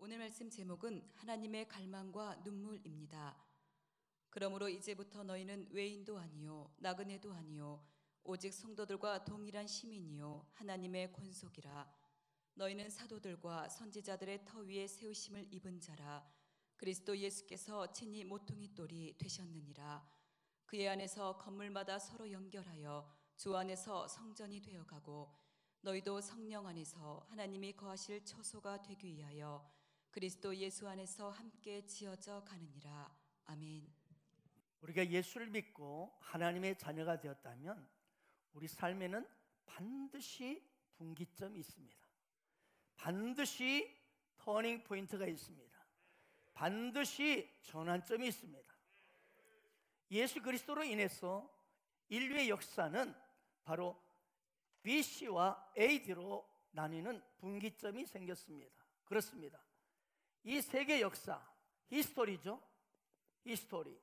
오늘 말씀 제목은 하나님의 갈망과 눈물입니다. 그러므로 이제부터 너희는 외인도 아니요 나그네도 아니요 오직 성도들과 동일한 시민이요 하나님의 권속이라. 너희는 사도들과 선지자들의 터 위에 세우심을 입은 자라. 그리스도 예수께서 친히 모퉁이 돌이 되셨느니라. 그의 안에서 건물마다 서로 연결하여 주 안에서 성전이 되어가고, 너희도 성령 안에서 하나님이 거하실 처소가 되기 위하여 그리스도 예수 안에서 함께 지어져 가느니라. 아멘. 우리가 예수를 믿고 하나님의 자녀가 되었다면 우리 삶에는 반드시 분기점이 있습니다. 반드시 터닝 포인트가 있습니다. 반드시 전환점이 있습니다. 예수 그리스도로 인해서 인류의 역사는 바로 BC와 AD로 나뉘는 분기점이 생겼습니다. 그렇습니다. 이 세계 역사, 히스토리죠. 히스토리.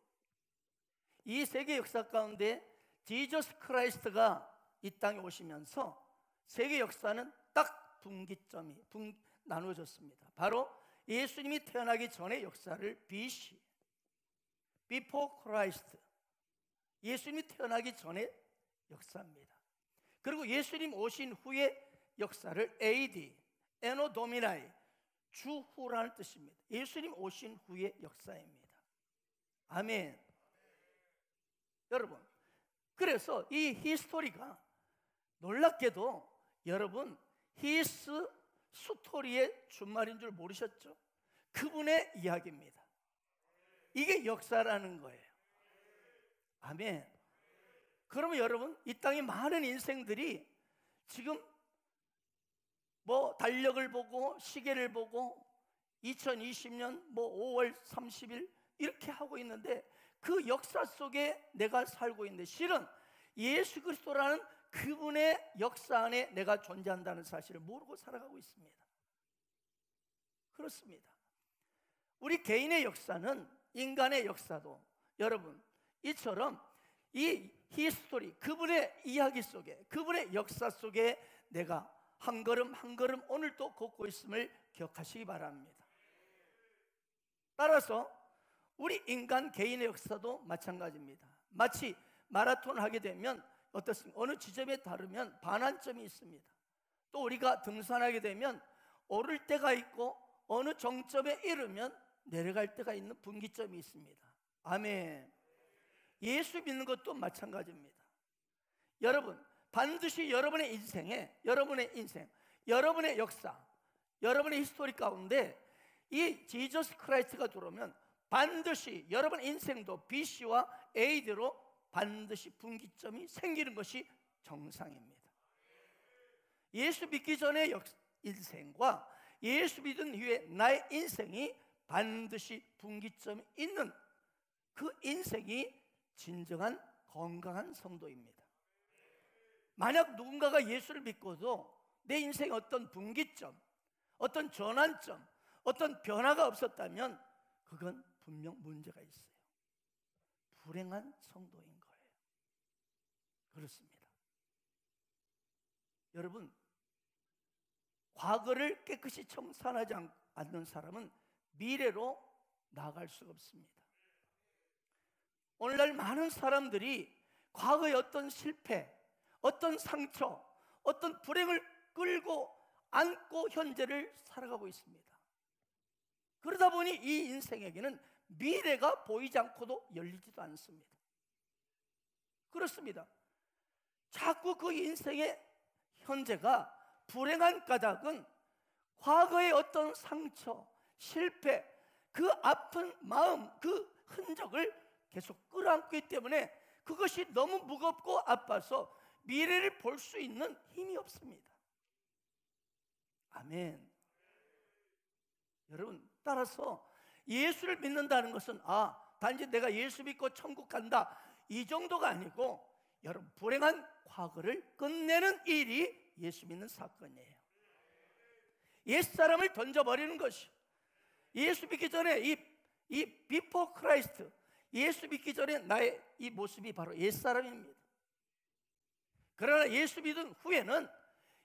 이 세계 역사 가운데 지저스 크라이스트가 이 땅에 오시면서 세계 역사는 딱 분기점이 나누어졌습니다. 바로 예수님이 태어나기 전의 역사를 BC, Before Christ, 예수님이 태어나기 전의 역사입니다. 그리고 예수님 오신 후의 역사를 AD, Anno Domini, 주후라는 뜻입니다. 예수님 오신 후의 역사입니다. 아멘. 여러분, 그래서 이 히스토리가 놀랍게도 여러분 히스 스토리의 준말인 줄 모르셨죠? 그분의 이야기입니다. 이게 역사라는 거예요. 아멘. 그러면 여러분, 이 땅에 많은 인생들이 지금 달력을 보고 시계를 보고 2020년 5월 30일 이렇게 하고 있는데, 그 역사 속에 내가 살고 있는데 실은 예수 그리스도라는 그분의 역사 안에 내가 존재한다는 사실을 모르고 살아가고 있습니다. 그렇습니다. 우리 개인의 역사는, 인간의 역사도 여러분 이처럼 이 히스토리, 그분의 이야기 속에, 그분의 역사 속에 내가 한 걸음 한 걸음 오늘도 걷고 있음을 기억하시기 바랍니다. 따라서 우리 인간 개인의 역사도 마찬가지입니다. 마치 마라톤을 하게 되면 어떻습니까? 어느 지점에 다르면 반환점이 있습니다. 또 우리가 등산하게 되면 오를 때가 있고 어느 정점에 이르면 내려갈 때가 있는 분기점이 있습니다. 아멘. 예수 믿는 것도 마찬가지입니다. 여러분, 반드시 여러분의 인생에, 여러분의 인생, 여러분의 역사, 여러분의 히스토리 가운데 이 지저스 크라이스트가 들어오면 반드시 여러분 인생도 BC와 AD로 반드시 분기점이 생기는 것이 정상입니다. 예수 믿기 전의 인생과 예수 믿은 후에 나의 인생이 반드시 분기점이 있는 그 인생이 진정한 건강한 성도입니다. 만약 누군가가 예수를 믿고도 내 인생에 어떤 분기점, 어떤 전환점, 어떤 변화가 없었다면 그건 분명 문제가 있어요. 불행한 성도인 거예요. 그렇습니다. 여러분, 과거를 깨끗이 청산하지 않는 사람은 미래로 나아갈 수가 없습니다. 오늘날 많은 사람들이 과거의 어떤 실패, 어떤 상처, 어떤 불행을 끌고 안고 현재를 살아가고 있습니다. 그러다 보니 이 인생에게는 미래가 보이지 않고도 열리지도 않습니다. 그렇습니다. 자꾸 그 인생의 현재가 불행한 까닭은 과거의 어떤 상처, 실패, 그 아픈 마음, 그 흔적을 계속 끌어안고 있기 때문에 그것이 너무 무겁고 아파서 미래를 볼 수 있는 힘이 없습니다. 아멘. 여러분, 따라서 예수를 믿는다는 것은 단지 내가 예수 믿고 천국 간다 이 정도가 아니고, 여러분 불행한 과거를 끝내는 일이 예수 믿는 사건이에요. 옛사람을 던져버리는 것이, 예수 믿기 전에 이 비포 크라이스트, 예수 믿기 전에 나의 이 모습이 바로 옛사람입니다. 그러나 예수 믿은 후에는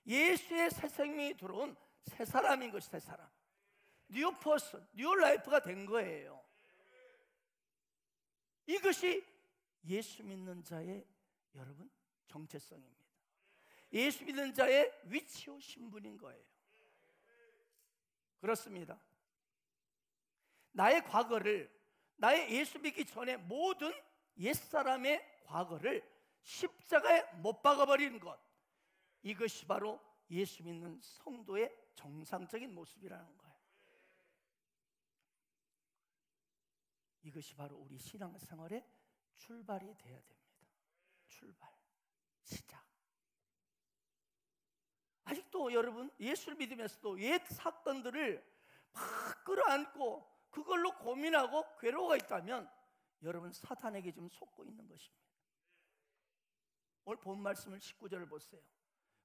예수의 새 생명이 들어온 새 사람인 것이, 새 사람. 뉴 퍼슨, 뉴 라이프가 된 거예요. 이것이 예수 믿는 자의 여러분 정체성입니다. 예수 믿는 자의 위치요 신분인 거예요. 그렇습니다. 나의 과거를, 나의 예수 믿기 전에 모든 옛사람의 과거를 십자가에 못 박아버리는 것, 이것이 바로 예수 믿는 성도의 정상적인 모습이라는 거예요. 이것이 바로 우리 신앙생활의 출발이 되어야 됩니다. 출발, 시작. 아직도 여러분 예수를 믿으면서도 옛 사건들을 막 끌어안고 그걸로 고민하고 괴로워가 있다면 여러분 사탄에게 좀 속고 있는 것입니다. 오늘 본 말씀을 19절을 보세요.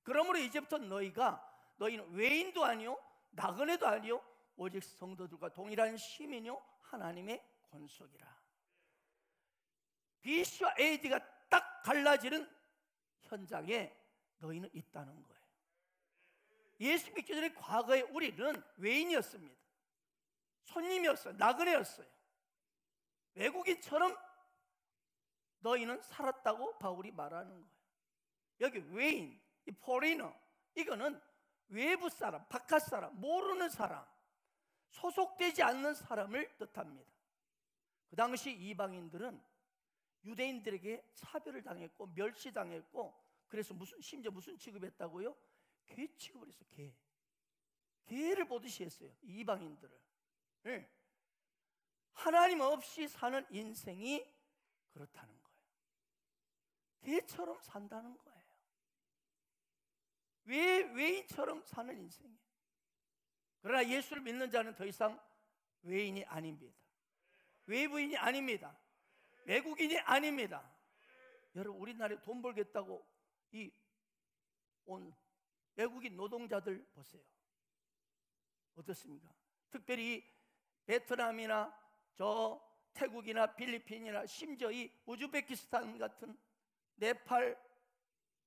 그러므로 이제부터 너희는 외인도 아니요 나그네도 아니요 오직 성도들과 동일한 시민이요 하나님의 권속이라. BC와 AD가 딱 갈라지는 현장에 너희는 있다는 거예요. 예수 믿기 전에 과거에 우리는 외인이었습니다. 손님이었어요. 나그네였어요. 외국인처럼 너희는 살았다고 바울이 말하는 거예요. 여기 외인, 이 포리너, 이거는 외부 사람, 바깥 사람, 모르는 사람, 소속되지 않는 사람을 뜻합니다. 그 당시 이방인들은 유대인들에게 차별을 당했고 멸시당했고, 그래서 심지어 무슨 취급했다고요? 개 취급을 했어요. 개를 보듯이 했어요. 이방인들을. 네. 하나님 없이 사는 인생이 그렇다는 거예요. 개처럼 산다는 거예요. 외인처럼 사는 인생이에요. 그러나 예수를 믿는 자는 더 이상 외인이 아닙니다. 외부인이 아닙니다. 외국인이 아닙니다. 여러분, 우리나라에 돈 벌겠다고 온 외국인 노동자들 보세요. 어떻습니까? 특별히 베트남이나 태국이나 필리핀이나 심지어 이 우즈베키스탄 같은 네팔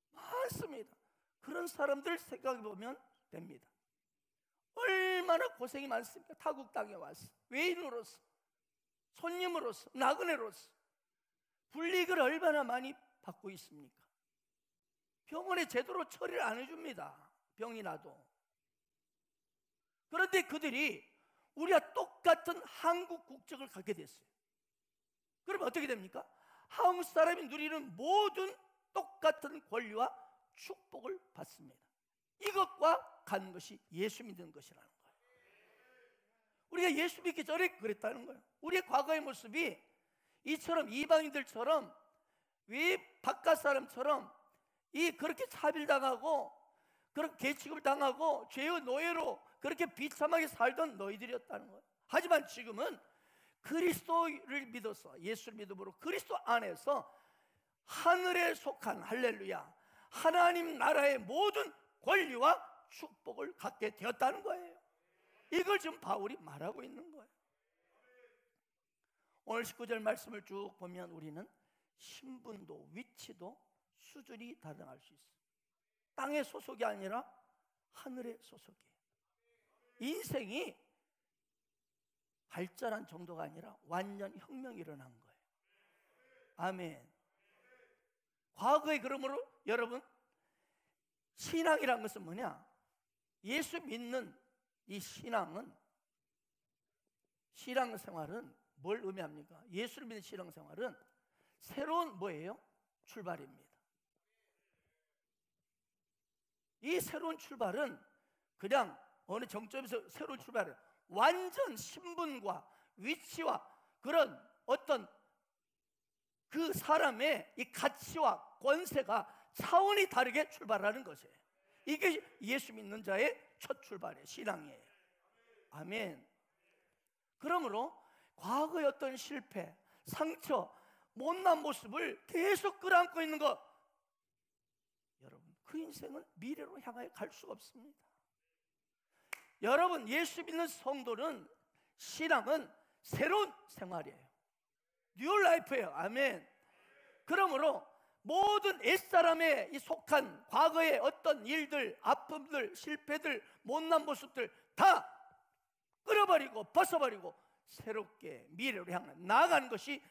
많습니다. 그런 사람들 생각해 보면 됩니다. 얼마나 고생이 많습니까? 타국 땅에 와서 외인으로서, 손님으로서, 나그네로서 불이익을 얼마나 많이 받고 있습니까? 병원에 제대로 처리를 안 해줍니다. 병이 나도. 그런데 그들이 우리와 똑같은 한국 국적을 갖게 됐어요. 그러면 어떻게 됩니까? 한국 사람이 누리는 모든 똑같은 권리와 축복을 받습니다. 이것과 같은 것이 예수 믿는 것이라는 거예요. 우리가 예수 믿기 전에 그랬다는 거예요. 우리의 과거의 모습이 이처럼 이방인들처럼 바깥 사람처럼 그렇게 차별당하고 그렇게 개취급을 당하고 죄의 노예로 그렇게 비참하게 살던 너희들이었다는 거예요. 하지만 지금은 그리스도를 믿어서, 예수를 믿음으로 그리스도 안에서 하늘에 속한, 할렐루야, 하나님 나라의 모든 권리와 축복을 갖게 되었다는 거예요. 이걸 지금 바울이 말하고 있는 거예요. 오늘 19절 말씀을 쭉 보면 우리는 신분도 위치도 수준이 다양할 수 있어요. 땅의 소속이 아니라 하늘의 소속이에요. 인생이 발전한 정도가 아니라 완전 혁명이 일어난 거예요. 아멘. 과거에 그러므로 여러분, 신앙이란 것은 뭐냐? 예수 믿는 이 신앙생활은 뭘 의미합니까? 예수를 믿는 신앙생활은 새로운 뭐예요? 출발입니다. 이 새로운 출발은 그냥 어느 정점에서 새로운 출발을, 완전 신분과 위치와 그런 어떤 그 사람의 이 가치와 권세가 차원이 다르게 출발하는 것이에요. 이게 예수 믿는 자의 첫 출발이에요. 신앙이에요. 아멘. 그러므로 과거의 어떤 실패, 상처, 못난 모습을 계속 끌어안고 있는 것, 여러분, 그 인생은 미래로 향하여 갈 수가 없습니다. 여러분, 예수 믿는 성도는, 신앙은 새로운 생활이에요. 뉴 라이프예요. 아멘. 그러므로 모든 옛사람에 속한 과거의 어떤 일들, 아픔들, 실패들, 못난 모습들 다 끊어버리고 벗어버리고 새롭게 미래로 향해 나아가는 것이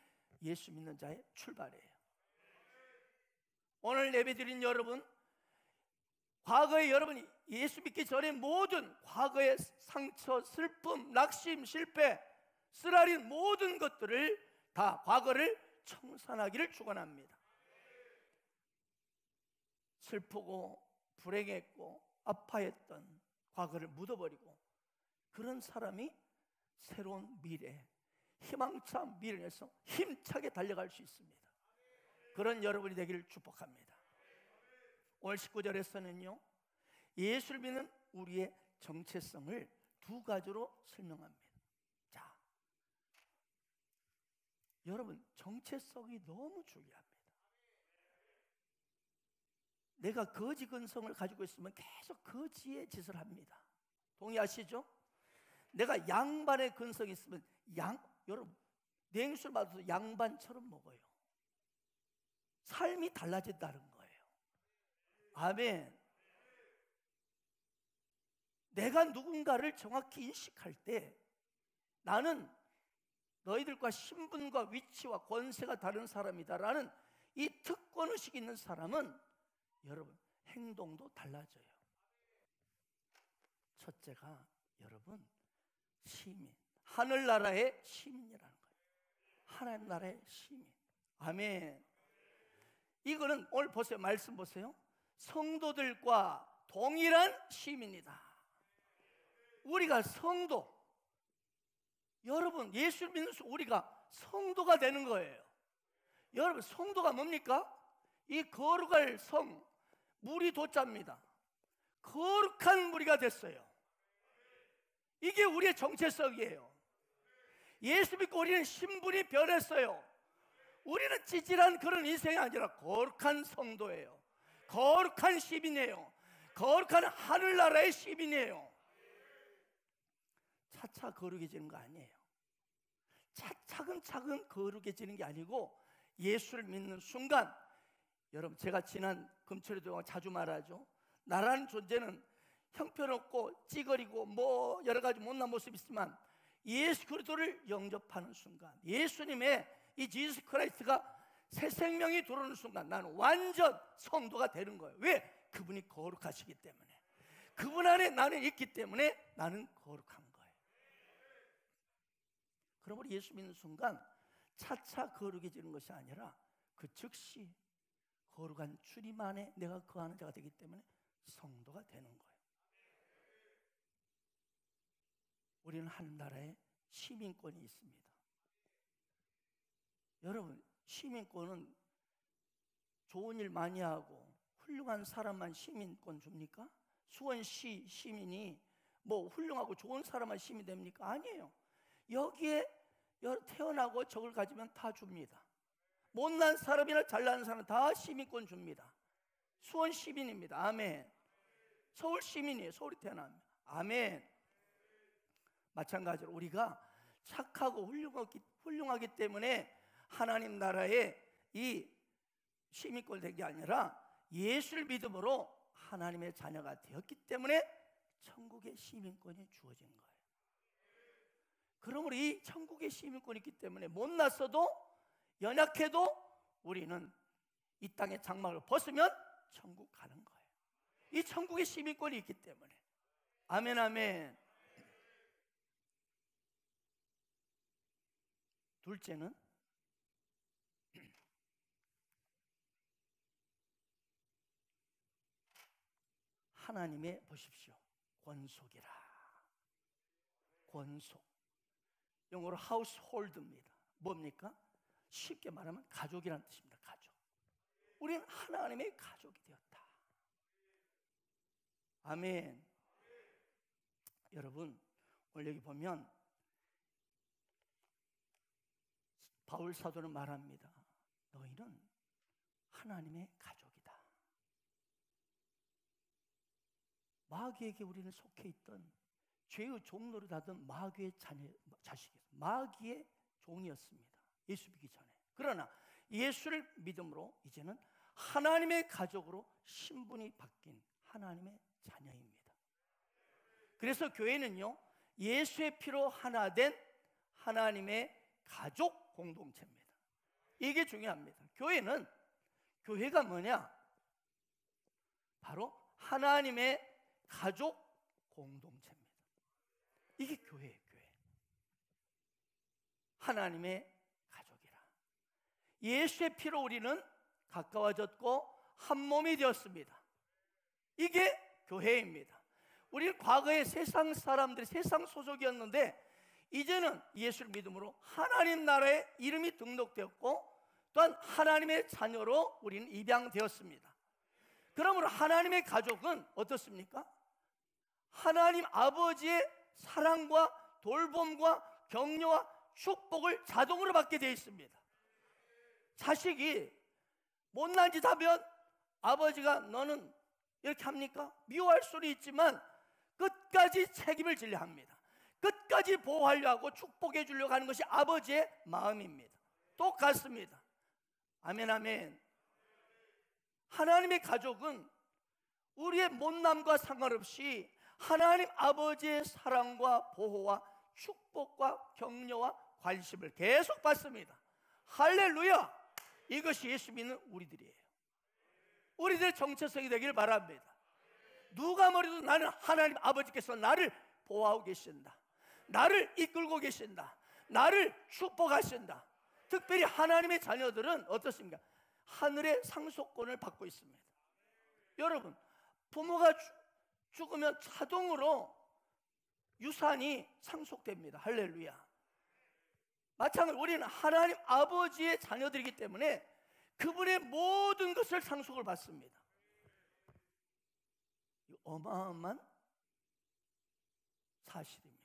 예수 믿는 자의 출발이에요. 오늘 예배드린 여러분, 과거에 여러분이 예수 믿기 전에 모든 과거의 상처, 슬픔, 낙심, 실패, 쓰라린 모든 것들을 다 과거를 청산하기를 축원합니다. 슬프고 불행했고 아파했던 과거를 묻어버리고 그런 사람이 새로운 미래, 희망찬 미래에서 힘차게 달려갈 수 있습니다. 그런 여러분이 되기를 축복합니다. 오늘 19절에서는요, 예수를 믿는 우리의 정체성을 두 가지로 설명합니다. 자, 여러분, 정체성이 너무 중요합니다. 내가 거지 근성을 가지고 있으면 계속 거지의 짓을 합니다. 동의하시죠? 내가 양반의 근성이 있으면 여러분, 냉수를 받아서 양반처럼 먹어요. 삶이 달라진다는 거예요. 아멘. 내가 누군가를 정확히 인식할 때 나는 너희들과 신분과 위치와 권세가 다른 사람이다라는 이 특권의식이 있는 사람은 여러분 행동도 달라져요. 첫째가 여러분 시민, 하늘나라의 시민이라는 거예요. 하나님 나라의 시민. 아멘. 이거는 오늘 보세요. 말씀 보세요. 성도들과 동일한 시민이다. 우리가 성도, 여러분 예수를 믿는 우리가 성도가 되는 거예요. 여러분 성도가 뭡니까? 이 거룩할 성, 물이 도자입니다. 거룩한 무리가 됐어요. 이게 우리의 정체성이에요. 예수 믿고 우리는 신분이 변했어요. 우리는 찌질한 그런 인생이 아니라 거룩한 성도예요. 거룩한 시민이에요. 거룩한 하늘나라의 시민이에요. 차차 거룩해지는 거 아니에요. 차근차근 거룩해지는 게 아니고 예수를 믿는 순간, 여러분 제가 지난 금철회 동안 자주 말하죠. 나라는 존재는 형편없고 찌그리고 뭐 여러 가지 못난 모습이 있지만 예수 그리스도를 영접하는 순간, 예수님의 이 지저스 크라이스트가 새 생명이 들어오는 순간 나는 완전 성도가 되는 거예요. 왜? 그분이 거룩하시기 때문에, 그분 안에 나는 있기 때문에 나는 거룩한 거예요. 그러므로 예수 믿는 순간 차차 거룩해지는 것이 아니라 그 즉시 거룩한 주님 안에 내가 거하는 자가 되기 때문에 성도가 되는 거예요. 우리는 하늘나라에 시민권이 있습니다. 여러분 시민권은 좋은 일 많이 하고 훌륭한 사람만 시민권 줍니까? 수원시 시민이 뭐 훌륭하고 좋은 사람만 시민이 됩니까? 아니에요. 여기에 태어나고 적을 가지면 다 줍니다. 못난 사람이나 잘나는 사람 다 시민권 줍니다. 수원 시민입니다. 아멘. 서울 시민이에요. 서울이 태어납니다. 아멘. 마찬가지로 우리가 착하고 훌륭하기 때문에 하나님 나라의 이 시민권이 된 게 아니라 예수를 믿음으로 하나님의 자녀가 되었기 때문에 천국의 시민권이 주어진 거예요. 그러므로 이 천국의 시민권이 있기 때문에 못났어도 연약해도 우리는 이 땅의 장막을 벗으면 천국 가는 거예요. 이 천국의 시민권이 있기 때문에. 아멘 아멘. 둘째는 하나님의 보십시오 권속이라. 권속, 영어로 household입니다. 뭡니까? 쉽게 말하면 가족이라는 뜻입니다. 가족. 우리는 하나님의 가족이 되었다. 아멘. 여러분 오늘 여기 보면 바울 사도는 말합니다. 너희는 하나님의 가족이다. 마귀에게 우리는 속해 있던 죄의 종노릇 하던 마귀의 자식이었어요. 마귀의 종이었습니다. 예수 믿기 전에. 그러나 예수를 믿음으로 이제는 하나님의 가족으로 신분이 바뀐 하나님의 자녀입니다. 그래서 교회는요 예수의 피로 하나 된 하나님의 가족 공동체입니다. 이게 중요합니다. 교회가 뭐냐? 바로 하나님의 가족 공동체입니다. 이게 교회예요. 교회. 하나님의 가족이라. 예수의 피로 우리는 가까워졌고 한 몸이 되었습니다. 이게 교회입니다. 우리는 과거에 세상 사람들이 세상 소속이었는데 이제는 예수를 믿음으로 하나님 나라에 이름이 등록되었고 또한 하나님의 자녀로 우리는 입양되었습니다. 그러므로 하나님의 가족은 어떻습니까? 하나님 아버지의 사랑과 돌봄과 격려와 축복을 자동으로 받게 되어 있습니다. 자식이 못난 짓 하면 아버지가 너는 이렇게 합니까? 미워할 수는 있지만 끝까지 책임을 지려 합니다. 끝까지 보호하려 하고 축복해 주려고 하는 것이 아버지의 마음입니다. 똑같습니다. 아멘 아멘. 하나님의 가족은 우리의 못남과 상관없이 하나님 아버지의 사랑과 보호와 축복과 격려와 관심을 계속 받습니다. 할렐루야. 이것이 예수 믿는 우리들이에요. 우리들의 정체성이 되길 바랍니다. 누가 뭐래도 나는 하나님 아버지께서 나를 보호하고 계신다, 나를 이끌고 계신다, 나를 축복하신다. 특별히 하나님의 자녀들은 어떻습니까? 하늘의 상속권을 받고 있습니다. 여러분, 부모가 죽으면 자동으로 유산이 상속됩니다. 할렐루야. 마찬가지로 우리는 하나님 아버지의 자녀들이기 때문에 그분의 모든 것을 상속을 받습니다. 어마어마한 사실입니다.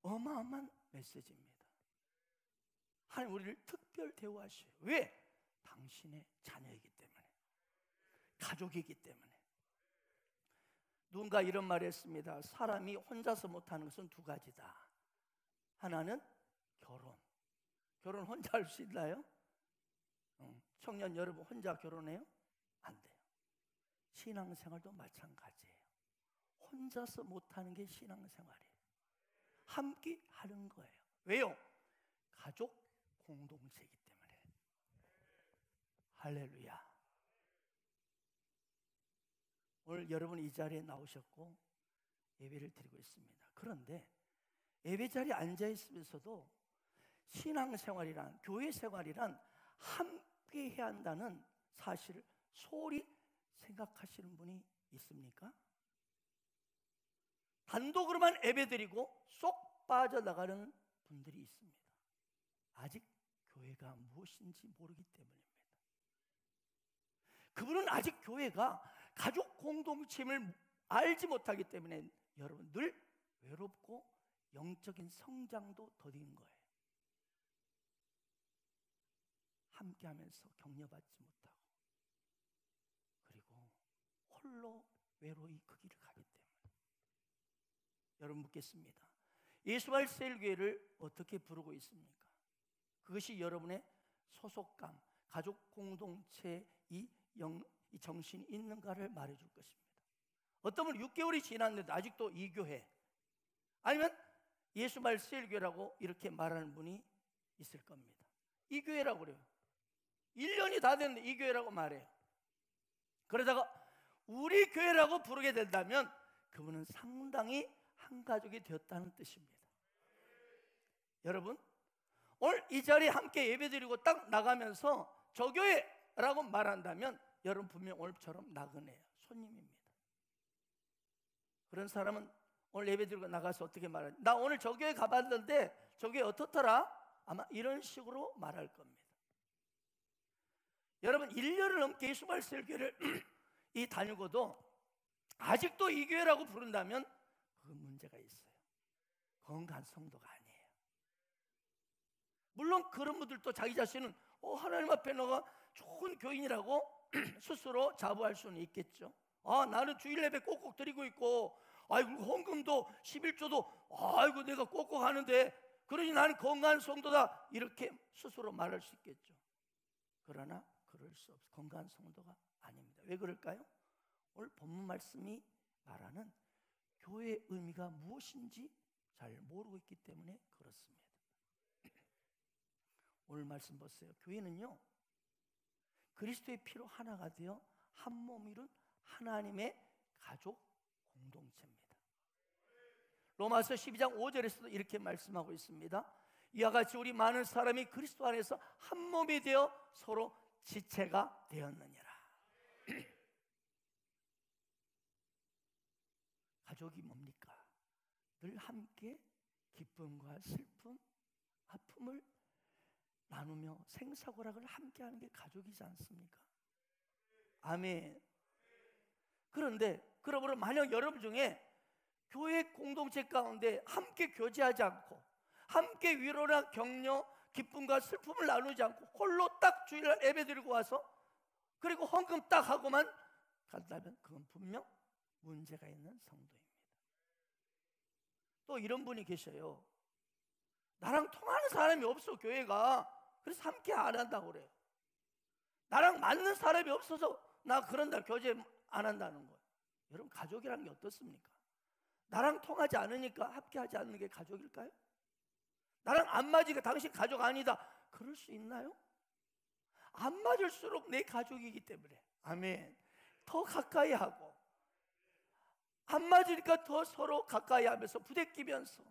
어마어마한 메시지입니다. 하나님 우리를 특별 대우하셔요. 왜? 당신의 자녀이기 때문에, 가족이기 때문에. 누군가 이런 말을 했습니다. 사람이 혼자서 못하는 것은 두 가지다. 하나는 결혼 혼자 할 수 있나요? 청년 여러분 혼자 결혼해요? 안 돼요. 신앙생활도 마찬가지예요. 혼자서 못하는 게 신앙생활이에요. 함께 하는 거예요. 왜요? 가족 공동체이기 때문에. 할렐루야. 오늘 여러분 이 자리에 나오셨고 예배를 드리고 있습니다. 그런데 예배 자리에 앉아 있으면서도 신앙생활이란, 교회 생활이란 함께 해야 한다는 사실을 소홀히 생각하시는 분이 있습니까? 단독으로만 예배드리고 쏙 빠져나가는 분들이 있습니다. 아직 교회가 무엇인지 모르기 때문입니다. 그분은 아직 교회가 가족 공동체임을 알지 못하기 때문에 여러분 늘 외롭고 영적인 성장도 더딘 거예요. 함께하면서 격려받지 못하고 그리고 홀로 외로이 그 길을 가기 때문에. 여러분 묻겠습니다. 예수말세일교회를 어떻게 부르고 있습니까? 그것이 여러분의 소속감, 가족 공동체의 이 정신이 있는가를 말해줄 것입니다. 어떤 분은 6개월이 지났는데 아직도 이 교회, 아니면 예수말세일교회라고 이렇게 말하는 분이 있을 겁니다. 이 교회라고 그래요. 1년이 다 됐는데 이 교회라고 말해요. 그러다가 우리 교회라고 부르게 된다면 그분은 상당히 한 가족이 되었다는 뜻입니다. 여러분, 오늘 이 자리에 함께 예배드리고 딱 나가면서 저 교회라고 말한다면 여러분 분명 오늘처럼 나그네예요. 손님입니다. 그런 사람은 오늘 예배드리고 나가서 어떻게 말하냐? 나 오늘 저 교회 가봤는데 저 교회 어떻더라? 아마 이런 식으로 말할 겁니다. 여러분 1년을 넘게 예수말세일교회를 이 다니고도 아직도 이 교회라고 부른다면 그건 문제가 있어요. 건강한 성도가 아니에요. 물론 그런 분들도 자기 자신은 하나님 앞에 내가 좋은 교인이라고 스스로 자부할 수는 있겠죠. 나는 주일 예배 꼭꼭 드리고 있고, 아이고 헌금도 11조도 아이고 내가 꼭꼭 하는데 그러니 나는 건강한 성도다, 이렇게 스스로 말할 수 있겠죠. 그러나 그럴 수 없어요. 건강한 성도가 아닙니다. 왜 그럴까요? 오늘 본문 말씀이 말하는 교회의 의미가 무엇인지 잘 모르고 있기 때문에 그렇습니다. 오늘 말씀 보세요. 교회는요, 그리스도의 피로 하나가 되어 한 몸 이룬 하나님의 가족 공동체입니다. 로마서 12장 5절에서도 이렇게 말씀하고 있습니다. 이와 같이 우리 많은 사람이 그리스도 안에서 한 몸이 되어 서로 지체가 되었느니라. 가족이 뭡니까? 늘 함께 기쁨과 슬픔, 아픔을 나누며 생사고락을 함께하는 게 가족이지 않습니까? 아멘. 그런데 그러므로 만약 여러분 중에 교회 공동체 가운데 함께 교제하지 않고 함께 위로나 격려, 기쁨과 슬픔을 나누지 않고 홀로 딱 주일날 예배 드리고 와서 그리고 헌금 딱 하고만 간다면 그건 분명 문제가 있는 성도입니다. 또 이런 분이 계셔요. 나랑 통하는 사람이 없어, 교회가. 그래서 함께 안 한다고 그래요. 나랑 맞는 사람이 없어서 나 그런다, 교제 안 한다는 거예요. 여러분, 가족이라는 게 어떻습니까? 나랑 통하지 않으니까 함께 하지 않는 게 가족일까요? 나랑 안 맞으니까 당신 가족 아니다, 그럴 수 있나요? 안 맞을수록 내 가족이기 때문에, 아멘, 더 가까이 하고, 안 맞으니까 더 서로 가까이 하면서 부대끼면서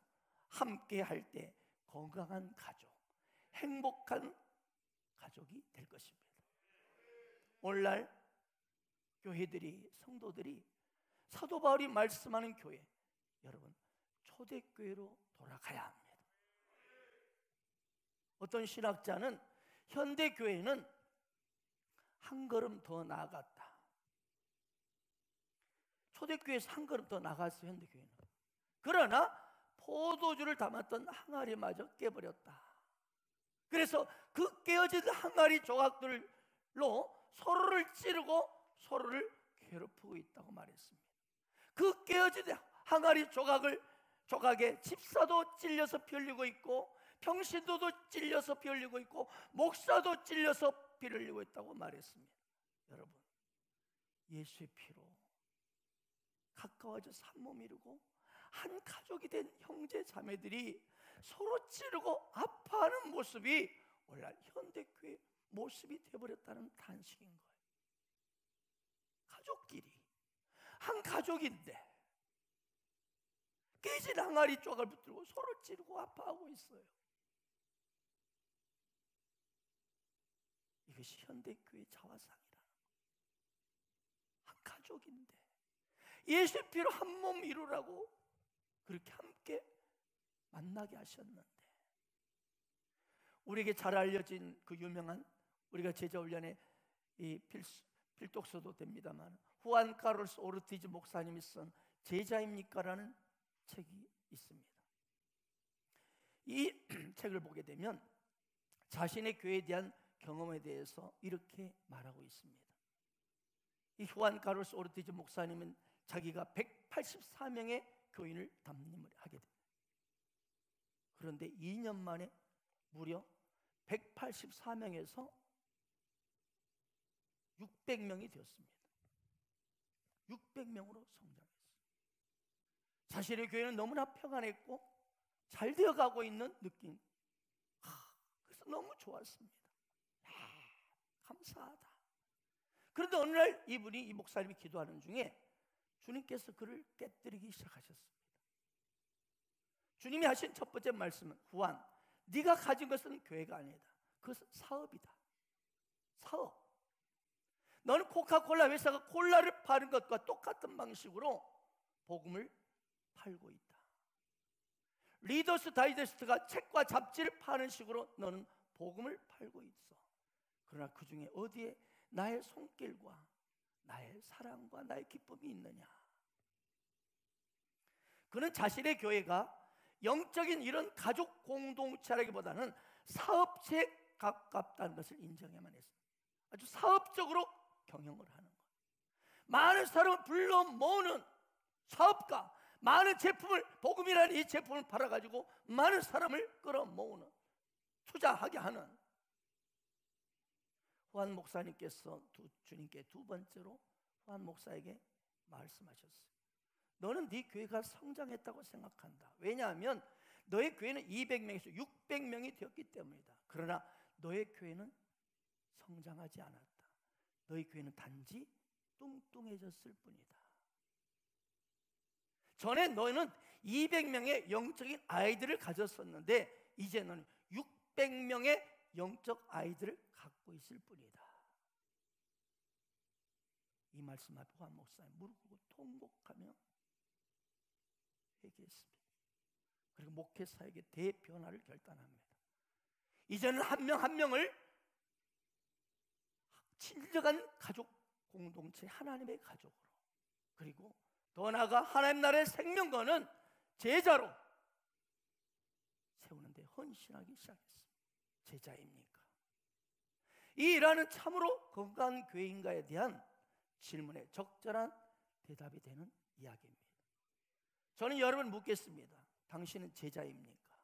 함께 할 때 건강한 가족, 행복한 가족이 될 것입니다. 오늘날 교회들이, 성도들이 사도 바울이 말씀하는 교회, 여러분, 초대교회로 돌아가야 합니다. 어떤 신학자는 현대교회는 한 걸음 더 나아갔다. 초대교회에서 한 걸음 더 나갔어요, 현대교회는. 그러나 포도주를 담았던 항아리마저 깨버렸다. 그래서 그 깨어진 항아리 조각들로 서로를 찌르고 서로를 괴롭히고 있다고 말했습니다. 그 깨어진 항아리 조각에 집사도 찔려서 피 흘리고 있고, 평신도도 찔려서 피 흘리고 있고, 목사도 찔려서 피 흘리고 있다고 말했습니다. 여러분, 예수의 피로 가까워져서 한 몸 이루고 한 가족이 된 형제 자매들이 서로 찌르고 아파하는 모습이 오늘날 현대교회 모습이 되어버렸다는 단식인 거예요. 가족끼리 한 가족인데 깨진 항아리 조각을 붙들고 서로 찌르고 아파하고 있어요. 이것이 현대교회 자화상이라는 거예요. 한 가족인데 예수 피로 한 몸 이루라고 그렇게 함께 만나게 하셨는데, 우리에게 잘 알려진 그 유명한, 우리가 제자훈련의 이 필독서도 됩니다만, 후안 카를로스 오르티즈 목사님이 쓴 제자입니까? 라는 책이 있습니다. 이 책을 보게 되면 자신의 교회에 대한 경험에 대해서 이렇게 말하고 있습니다. 이 후안 카를로스 오르티즈 목사님은 자기가 184명의 교인을 담임을 하게 됩니다. 그런데 2년 만에 무려 184명에서 600명이 되었습니다. 600명으로 성장했어요. 자신의 교회는 너무나 평안했고 잘 되어가고 있는 느낌. 그래서 너무 좋았습니다. 감사하다. 그런데 어느 날 이 목사님이 기도하는 중에 주님께서 그를 깨뜨리기 시작하셨습니다. 주님이 하신 첫 번째 말씀은, 후안, 네가 가진 것은 교회가 아니다. 그것은 사업이다. 사업. 너는 코카콜라 회사가 콜라를 파는 것과 똑같은 방식으로 복음을 팔고 있다. 리더스 다이제스트가 책과 잡지를 파는 식으로 너는 복음을 팔고 있어. 그러나 그 중에 어디에 나의 손길과 나의 사랑과 나의 기쁨이 있느냐? 그는 자신의 교회가 영적인 이런 가족 공동체라기보다는 사업체에 가깝다는 것을 인정해야만 했습니다. 아주 사업적으로 경영을 하는 거예요. 많은 사람을 불러 모으는 사업가, 많은 제품을, 복음이라는 이 제품을 팔아가지고 많은 사람을 끌어모으는, 투자하게 하는. 후안 목사님께서 주님께 두 번째로 후안 목사에게 말씀하셨어요. 너는 네 교회가 성장했다고 생각한다. 왜냐하면 너의 교회는 200명에서 600명이 되었기 때문이다. 그러나 너의 교회는 성장하지 않았다. 너희 교회는 단지 뚱뚱해졌을 뿐이다. 전에 너희는 200명의 영적인 아이들을 가졌었는데 이제 너는 600명의 영적 아이들을 갖고 있을 뿐이다. 이 말씀 앞에 한 목사님 무릎 꿇고 통곡하며 회개했습니다. 그리고 목회사에게 대변화를 결단합니다. 이제는 한 명 한 명을 진정한 가족 공동체, 하나님의 가족으로, 그리고 더 나아가 하나님 나라의 생명과는 제자로 세우는데 헌신하기 시작했습니다. 제자입니까? 이 일하는 참으로 건강한 교회인가에 대한 질문에 적절한 대답이 되는 이야기입니다. 저는 여러분 묻겠습니다. 당신은 제자입니까?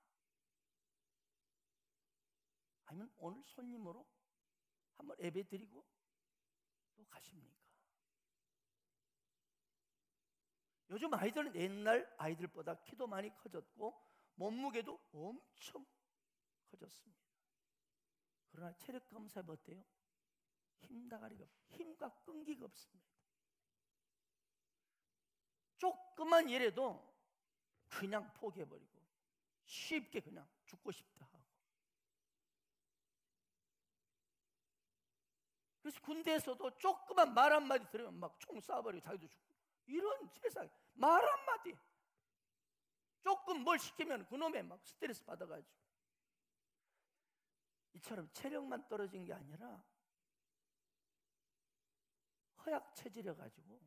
아니면 오늘 손님으로 한번 예배 드리고 또 가십니까? 요즘 아이들은 옛날 아이들보다 키도 많이 커졌고 몸무게도 엄청 커졌습니다. 그러나 체력 검사해 어때요? 힘다가리가, 힘과 끈기가 없습니다. 조금만 일해도 그냥 포기해버리고 쉽게 그냥 죽고 싶다 하고, 그래서 군대에서도 조그만 말 한마디 들으면 막 총 쏴버리고 자기도 죽고, 이런 세상, 말 한마디 조금 뭘 시키면 그놈에 막 스트레스 받아가지고, 이처럼 체력만 떨어진 게 아니라 허약 체질이어가지고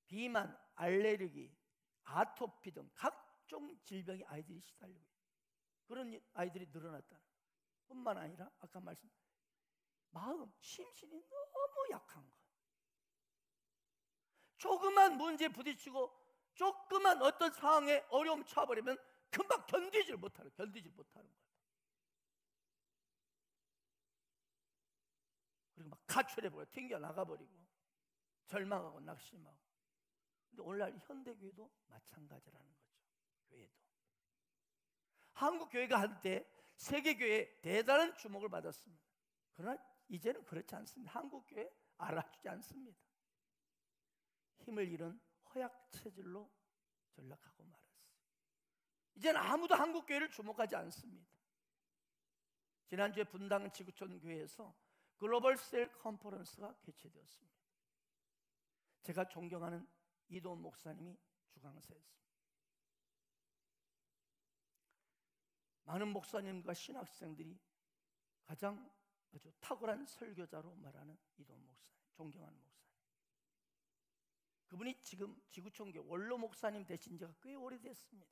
비만, 알레르기, 아토피 등 각종 질병이 아이들이 시달리고 있어요. 그런 아이들이 늘어났다. 뿐만 아니라 아까 말씀, 마음, 심신이 너무 약한 것. 조그만 문제에 부딪히고 조그만 어떤 상황에 어려움 처해버리면 금방 견디질 못하는 거예요. 그리고 막 가출해버려, 튕겨 나가버리고 절망하고 낙심하고. 근데 오늘날 현대교회도 마찬가지라는 거죠. 교회도, 한국 교회가 한때 세계교회에 대단한 주목을 받았습니다. 그러나 이제는 그렇지 않습니다. 한국 교회 알아주지 않습니다. 힘을 잃은 허약 체질로 전락하고 말았어요. 이제는 아무도 한국 교회를 주목하지 않습니다. 지난주에 분당 지구촌 교회에서 글로벌 셀 컨퍼런스가 개최되었습니다. 제가 존경하는 이도훈 목사님이 주강사였습니다. 많은 목사님과 신학생들이 가장 아주 탁월한 설교자로 말하는 이도훈 목사님, 존경하는 목사님. 그분이 지금 지구촌교 원로 목사님 되신 지가 꽤 오래됐습니다.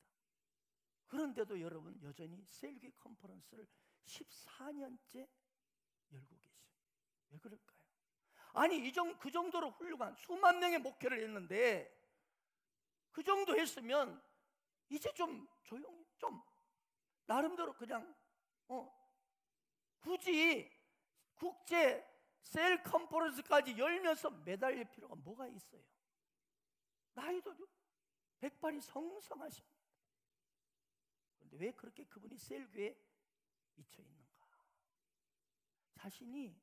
그런데도 여러분 여전히 셀교회 컨퍼런스를 14년째 열고 계세요. 왜 그럴까요? 아니 그 정도로 훌륭한 수만 명의 목회를 했는데, 그 정도 했으면 이제 좀 조용히, 좀 나름대로 그냥 굳이 국제 셀 컨퍼런스까지 열면서 매달릴 필요가 뭐가 있어요? 나이도 백발이 성성하십니다. 그런데 왜 그렇게 그분이 셀교에 미쳐 있는가? 자신이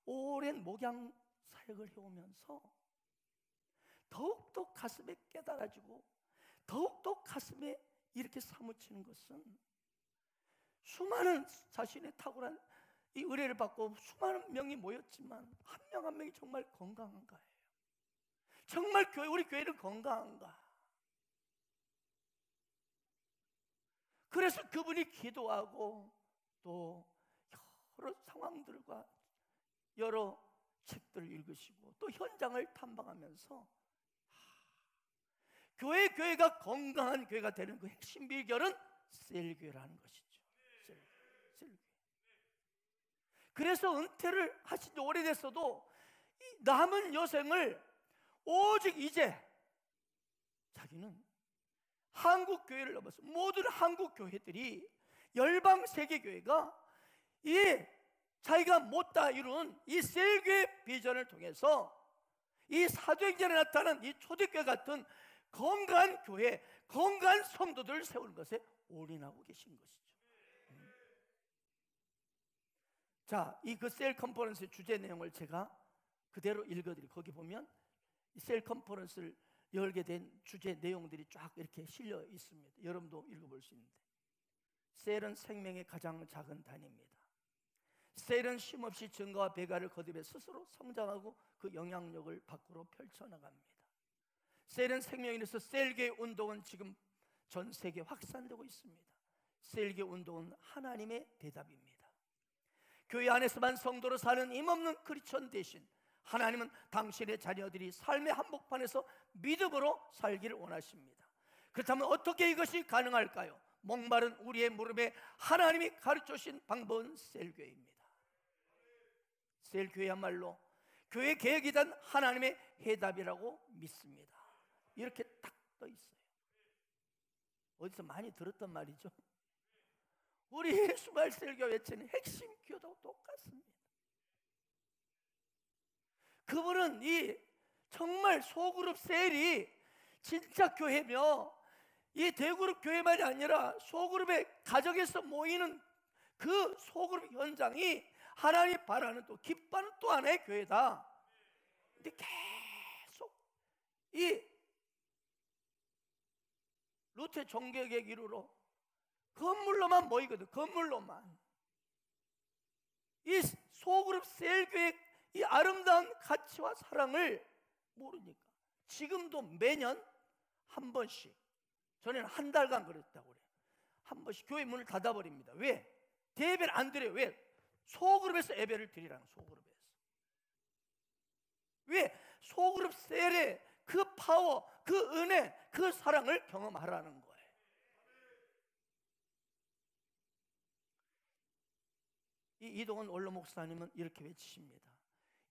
오랜 목양 사역을 해오면서 더욱더 가슴에 깨달아지고 더욱더 가슴에 이렇게 사무치는 것은, 수많은 자신의 탁월한 이 의뢰를 받고 수많은 명이 모였지만 한 명 한 명이 정말 건강한가예요. 정말 우리 교회는 건강한가? 그래서 그분이 기도하고 또 여러 상황들과 여러 책들을 읽으시고 또 현장을 탐방하면서 교회가 건강한 교회가 되는 그 핵심 비결은 셀교회라는 것이죠. 셀교회. 그래서 은퇴를 하신 지 오래됐어도 이 남은 여생을 오직 이제 자기는 한국 교회를 넘어서 모든 한국 교회들이, 열방 세계 교회가 이 자기가 못다 이룬 이 셀교회 비전을 통해서 이 사도행전에 나타난 이 초대교회 같은 건강한 교회, 건강한 성도들을 세우는 것에 올인하고 계신 것이죠. 자, 이 그 셀 컨퍼런스의 주제 내용을 제가 그대로 읽어드리고, 거기 보면 이 셀 컨퍼런스를 열게 된 주제 내용들이 쫙 이렇게 실려 있습니다. 여러분도 읽어볼 수 있는데, 셀은 생명의 가장 작은 단위입니다. 셀은 쉼없이 증거와 배가를 거듭해 스스로 성장하고 그 영향력을 밖으로 펼쳐나갑니다. 셀은 생명인에서 셀계 운동은 지금 전 세계에 확산되고 있습니다. 셀계 운동은 하나님의 대답입니다. 교회 안에서만 성도로 사는 힘없는 크리스천 대신 하나님은 당신의 자녀들이 삶의 한복판에서 믿음으로 살기를 원하십니다. 그렇다면 어떻게 이것이 가능할까요? 목마른 우리의 무릎에 하나님이 가르쳐 주신 방법은 셀교회입니다. 셀교회야말로 교회 계획이란 하나님의 해답이라고 믿습니다. 이렇게 딱 떠 있어요. 어디서 많이 들었던 말이죠. 우리 예수말 셀교 외치는 핵심 기도도 똑같습니다. 그분은 이 정말 소그룹 셀이 진짜 교회며, 이 대그룹 교회만이 아니라 소그룹의 가정에서 모이는 그 소그룹 현장이 하나님 바라는, 또 기뻐하는 또 하나의 교회다. 근데 계속 이 루테 종교개혁 이후로 건물로만 모이거든. 건물로만. 이 소그룹 셀교의 이 아름다운 가치와 사랑을 모르니까 지금도 매년 한 번씩, 전에는 한 달간 그랬다고 그래요. 한 번씩 교회 문을 닫아버립니다. 왜? 대예배를 안 드려요. 왜? 소그룹에서 예배를 드리라는, 소그룹에서. 왜? 소그룹 셀의 그 파워, 그 은혜, 그 사랑을 경험하라는 거예요. 이동원 원로 목사님은 이렇게 외치십니다.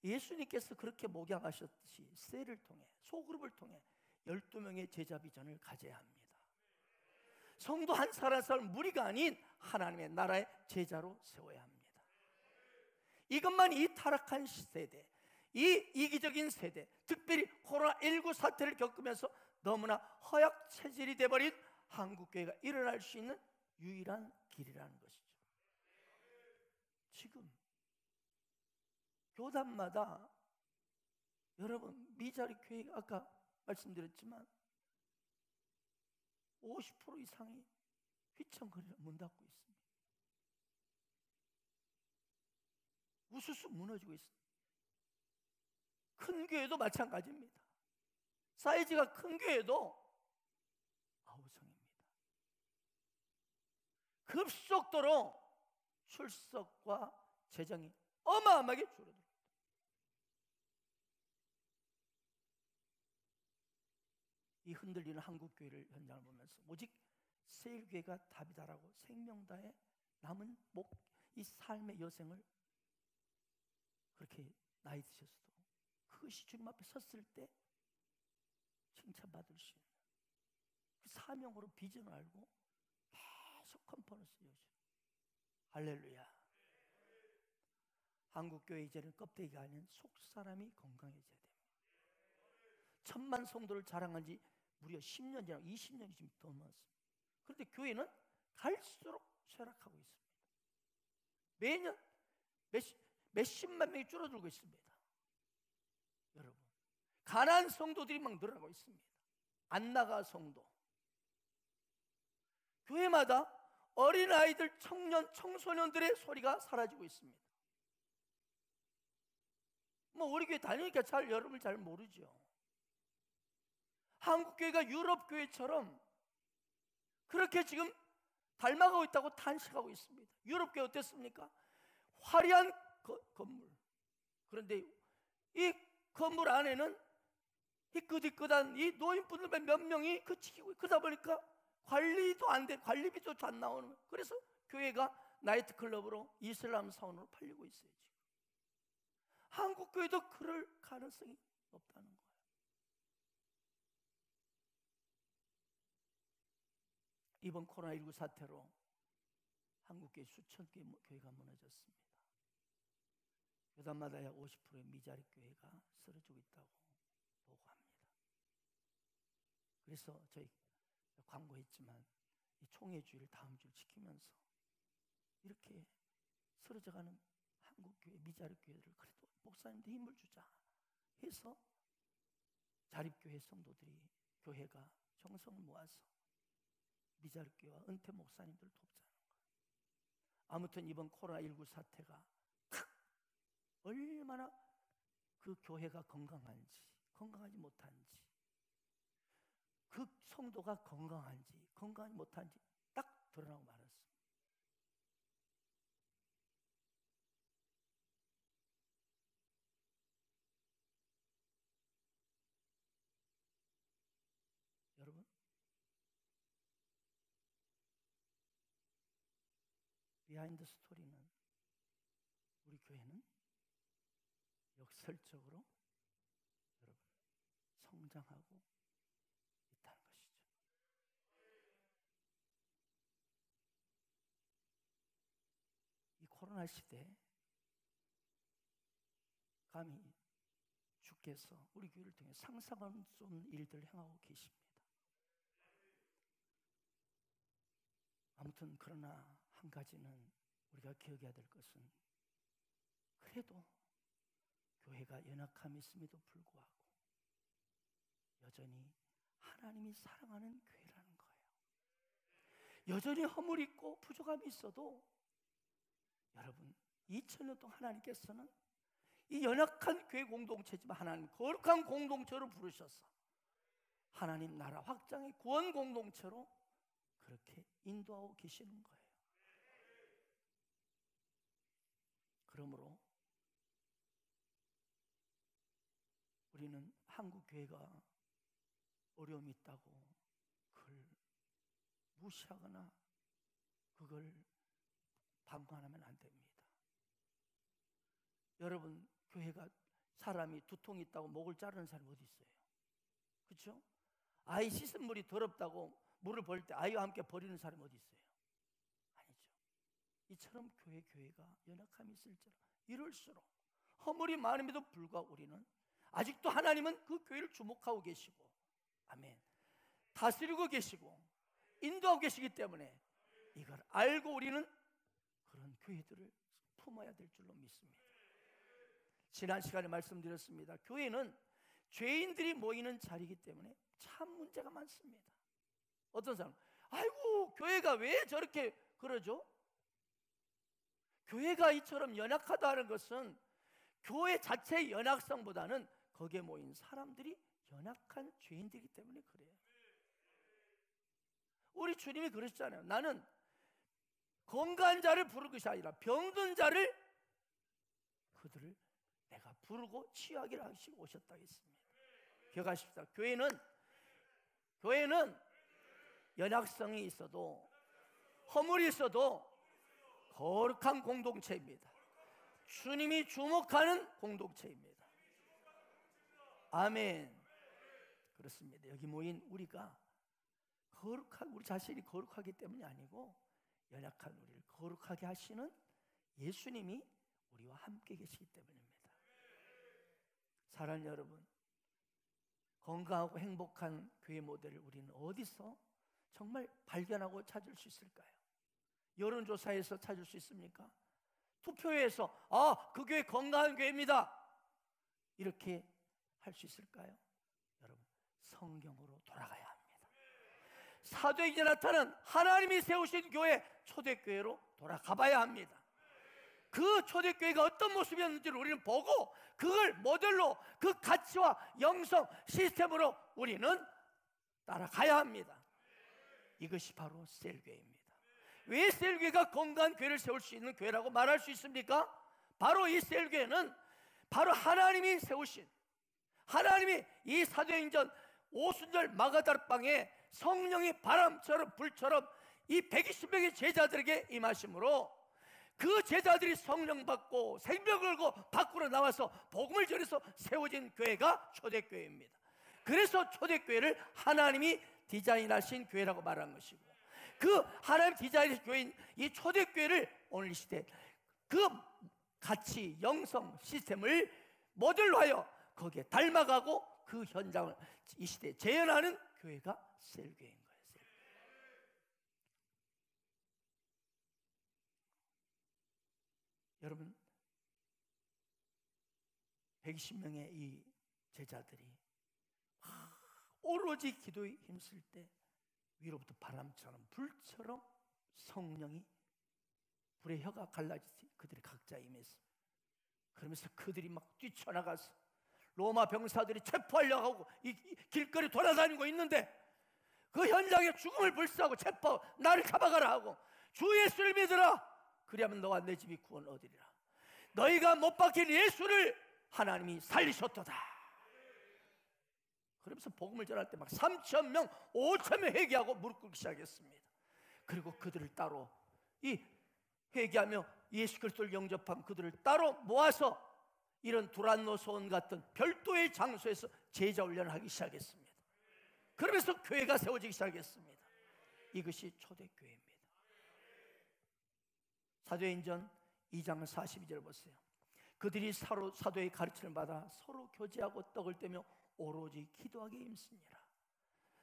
예수님께서 그렇게 목양하셨듯이 셀을 통해, 소그룹을 통해 12명의 제자 비전을 가져야 합니다. 성도 한 사람 한 사람 무리가 아닌 하나님의 나라의 제자로 세워야 합니다. 이것만 이 타락한 세대, 이 이기적인 세대, 특별히 코로나19 사태를 겪으면서 너무나 허약 체질이 돼버린 한국교회가 일어날 수 있는 유일한 길이라는 것이죠. 지금 교단마다, 여러분, 미자리 교회가 아까 말씀드렸지만 50% 이상이 휘청거리며 문 닫고 있습니다. 우수수 무너지고 있습니다. 큰 교회도 마찬가지입니다. 사이즈가 큰 교회도 아우성입니다. 급속도로 출석과 재정이 어마어마하게 줄어듭니다. 이 흔들리는 한국교회를 현장을 보면서 오직 세일교회가 답이다라고 생명 다해 남은 이 삶의 여생을 그렇게 나이 드셨어도 그것이 주님 앞에 섰을 때 칭찬받을 수 있는 그 사명으로 비전을 알고 계속 컨퍼런스 여죠. 할렐루야. 한국교회 이제는 껍데기가 아닌 속사람이 건강해져야 됩니다. 1000만 성도를 자랑한 지 무려 10년 지나고 20년이 지금 더 넘었습니다. 그런데 교회는 갈수록 쇠락하고 있습니다. 매년 몇십만 명이 줄어들고 있습니다. 여러분, 가난한 성도들이 막 늘어나고 있습니다. 안 나가 성도. 교회마다 어린아이들, 청년, 청소년들의 소리가 사라지고 있습니다. 우리 교회 다니니까 여러분을 잘 모르죠. 한국교회가 유럽교회처럼 그렇게 지금 닮아가고 있다고 탄식하고 있습니다. 유럽교회 어땠습니까? 화려한 건물. 그런데 이 건물 안에는 희끗희끗한 이 노인분들 몇 명이 그치고, 그러다 보니까 관리도 안 돼, 관리비도 안 나오는. 그래서 교회가 나이트클럽으로 이슬람 사원으로 팔리고 있어요. 지금. 한국교회도 그럴 가능성이 높다는 거예요. 이번 코로나19 사태로 한국교회 수천 개 교회가 무너졌습니다. 교단마다 약 50%의 미자립 교회가 쓰러지고 있다고 보고합니다. 그래서 저희 광고했지만 이 총회주의를 다음 주를 지키면서 이렇게 쓰러져가는 한국교회 미자립교회를 그래도 목사님들 힘을 주자 해서 자립교회 성도들이 교회가 정성을 모아서 미자립교회와 은퇴 목사님들을 돕자는 거예요. 아무튼 이번 코로나19 사태가 얼마나 그 교회가 건강한지 건강하지 못한지 그 성도가 건강한지 건강하지 못한지 딱 드러나고 말았습니다. 여러분, 비하인드 스토리는 우리 교회는 역설적으로 여러분 성장하고 있다는 것이죠. 이 코로나 시대에 감히 주께서 우리 교회를 통해 상상할 수 없는 일들을 행하고 계십니다. 아무튼 그러나 한 가지는 우리가 기억해야 될 것은 그래도 교회가 연약함이 있음에도 불구하고 여전히 하나님이 사랑하는 교회라는 거예요. 여전히 허물 있고 부족함이 있어도 여러분 2000년 동안 하나님께서는 이 연약한 교회 공동체지만 하나님 거룩한 공동체로 부르셔서 하나님 나라 확장의 구원 공동체로 그렇게 인도하고 계시는 거예요. 그러므로 우리는 한국 교회가 어려움이 있다고 그걸 무시하거나 그걸 방관하면 안 됩니다. 여러분, 교회가 사람이 두통이 있다고 목을 자르는 사람이 어디 있어요? 그렇죠? 아이 씻은 물이 더럽다고 물을 버릴 때 아이와 함께 버리는 사람이 어디 있어요? 아니죠. 이처럼 교회가 연약함이 있을지라 이럴수록 허물이 많음에도 불구하고 우리는 아직도 하나님은 그 교회를 주목하고 계시고 아멘 다스리고 계시고 인도하고 계시기 때문에 이걸 알고 우리는 그런 교회들을 품어야 될 줄로 믿습니다. 지난 시간에 말씀드렸습니다. 교회는 죄인들이 모이는 자리이기 때문에 참 문제가 많습니다. 어떤 사람은 아이고 교회가 왜 저렇게 그러죠? 교회가 이처럼 연약하다는 것은 교회 자체의 연약성보다는 거기에 모인 사람들이 연약한 죄인들이기 때문에 그래요. 우리 주님이 그러셨잖아요. 나는 건강한 자를 부를 것이 아니라 병든 자를 그들을 내가 부르고 치유하기를 하시고 오셨다 했습니다. 기억하십시다. 교회는 연약성이 있어도 허물이 있어도 거룩한 공동체입니다. 주님이 주목하는 공동체입니다. 아멘. 그렇습니다. 여기 모인 우리가 우리 자신이 거룩하기 때문이 아니고 연약한 우리를 거룩하게 하시는 예수님이 우리와 함께 계시기 때문입니다. 사랑하는 여러분, 건강하고 행복한 교회 모델을 우리는 어디서 정말 발견하고 찾을 수 있을까요? 여론조사에서 찾을 수 있습니까? 투표에서 그 교회 건강한 교회입니다 이렇게 할 수 있을까요? 여러분, 성경으로 돌아가야 합니다. 사도행전에 나타난 하나님이 세우신 교회 초대교회로 돌아가 봐야 합니다. 그 초대교회가 어떤 모습이었는지를 우리는 보고 그걸 모델로 그 가치와 영성 시스템으로 우리는 따라가야 합니다. 이것이 바로 셀교회입니다. 왜 셀교회가 건강한 교회를 세울 수 있는 교회라고 말할 수 있습니까? 바로 이 셀교회는 바로 하나님이 세우신, 하나님이 이 사도행전 오순절 마가다락방에 성령이 바람처럼 불처럼 이 120명의 제자들에게 임하심으로 그 제자들이 성령 받고 생명을 걸고 밖으로 나와서 복음을 전해서 세워진 교회가 초대교회입니다. 그래서 초대교회를 하나님이 디자인하신 교회라고 말한 것이고, 그 하나님 디자인하신 교회인 이 초대교회를 오늘 이 시대 그 가치, 영성, 시스템을 모델로 하여 거기에 닮아가고 그 현장을 이 시대에 재현하는 교회가 셀교회인 거예요. 여러분, 120명의 이 제자들이 오로지 기도에 힘쓸 때 위로부터 바람처럼 불처럼 성령이 불의 혀가 갈라지듯이 그들이 각자 임했어. 그러면서 그들이 막 뛰쳐나가서 로마 병사들이 체포하려고 하고 이 길거리 돌아다니고 있는데 그 현장에 죽음을 불사하고 체포, 나를 잡아가라 하고 주 예수를 믿으라. 그리하면 너와 내 집이 구원 얻으리라. 너희가 못 박힌 예수를 하나님이 살리셨도다. 그러면서 복음을 전할 때 막 3,000명, 5,000명 회개하고 무릎 꿇기 시작했습니다. 그리고 그들을 따로 이 회개하며 예수 그리스도를 영접한 그들을 따로 모아서 이런 두란노 소원 같은 별도의 장소에서 제자 훈련을 하기 시작했습니다. 그러면서 교회가 세워지기 시작했습니다. 이것이 초대교회입니다. 사도행전 2장 42절 보세요. 그들이 사도의 가르침을 받아 서로 교제하고 떡을 떼며 오로지 기도하게 힘쓰니라.